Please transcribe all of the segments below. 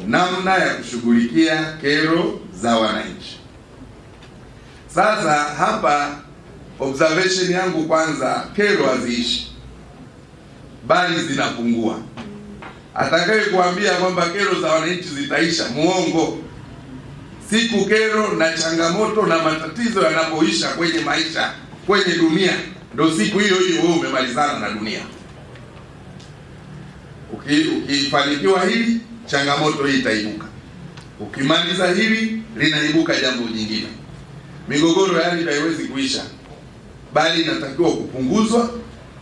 namna ya kushughulikia kero za wananchi. Sasa hapa observation yangu kwanza, kero haziishi bali zinapungua. Atakaye kuambia kwamba kero za wananchi zitaisha, muongo. Siku kero na changamoto na matatizo yanapoisha kwenye maisha, kwenye dunia, ndio siku hiyo hiyo wewe umemalizana na dunia. Ukifanikiwa hili, changamoto hii itaibuka. Ukimaliza hili, linaibuka jambo jingine. Migogoro ya ardhi haiwezi kuisha, bali inatakiwa kupunguzwa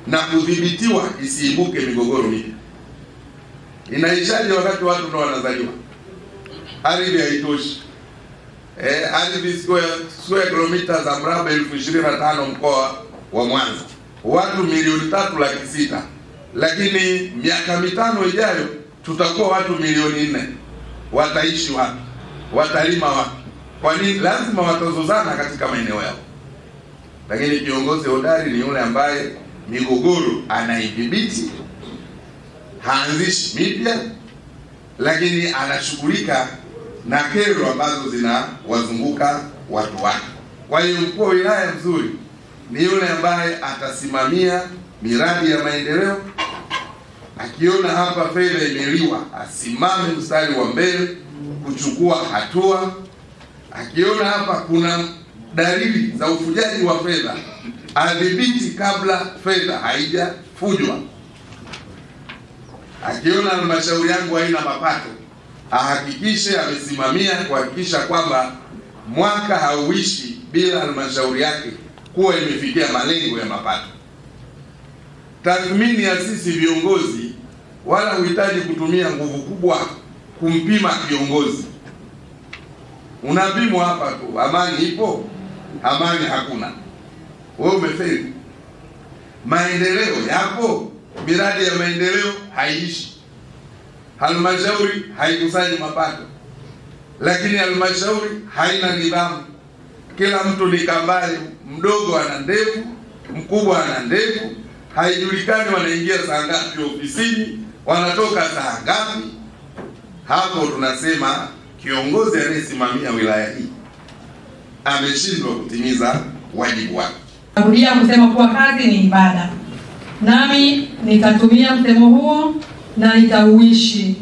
na kudhibitiwa isiibuke migogoro mipya. Inaishaje wakati watu ndio wanazaliwa? Ardhi haitoshi. Ardhi square kilomita za mraba 25,000 mkoa wa Mwanza. Watu 3,600,000. Lakini miaka 5 ijayo tutakuwa watu 4,000,000. Wataishi wapi? Watalima wapi? Kwa nini? Lazima watazozana katika maeneo yao. Lakini kiongozi hodari ni yule ambaye migogoro anaidhibiti, haanzishi mipya, lakini anashughulika na kero ambazo zinawazunguka watu wake. Kwa hiyo mkuu wa wilaya mzuri ni yule ambaye atasimamia miradi ya maendeleo. Akiona hapa fedha imeliwa, asimame mstari wa mbele kuchukua hatua. Akiona hapa kuna dalili za ufujaji wa fedha, adhibiti kabla fedha haijafujwa. Akiona halmashauri yangu haina mapato, ahakikishe amesimamia kuhakikisha kwamba mwaka hauishi bila halmashauri yake kuwa imefikia malengo ya mapato. Tathmini ya sisi viongozi wala huhitaji kutumia nguvu kubwa kumpima kiongozi. Unapimwa hapa tu, amani ipo, amani hakuna, wewe umefeli. Maendeleo yapo, miradi ya maendeleo haiishi. Halmashauri haikusanyi mapato, lakini halmashauri haina nidhamu. Kila mtu ni kambale, mdogo ana ndevu, mkubwa ana ndevu, haijulikani wanaingia saa ngapi ofisini, wanatoka saa ngapi. Hapo tunasema kiongozi anayesimamia wilaya hii ameshindwa kutimiza wajibu wake. Narudia kusema kuwa kazi ni ibada. Nami nitatumia msemo huo na nitauishi,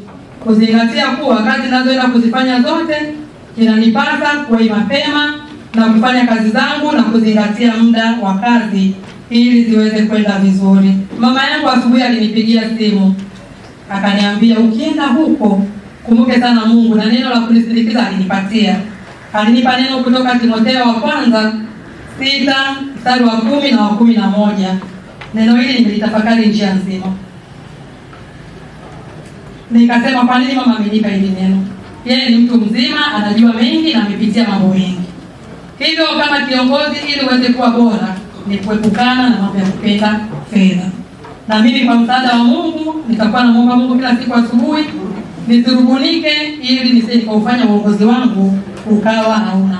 kuzingatia kuwa kazi ninazoenda kuzifanya zote inanipasa kuwahi mapema na kufanya kazi zangu na kuzingatia muda wa kazi ili ziweze kwenda vizuri. Mama yangu asubuhi alinipigia simu akaniambia, ukienda huko kumbuke sana Mungu, na neno la kunisindikiza alinipatia. Alinipa neno kutoka Timotheo wa kwanza 6 mstari wa 10 na wa 11. Neno hili nilitafakari njia nzima. Nikasema, kwa nini mama amenipa hili neno? Yeye ni mtu mzima, anajua mengi na amepitia mambo mengi. Hivyo kama kiongozi, ili uweze kuwa bora, ni kuepukana na mambo ya kupenda fedha. Na mimi kwa msaada wa Mungu nitakuwa namuomba Mungu kila siku asubuhi nisirubunike, ili nisije nikaufanya uongozi wangu ukawa hauna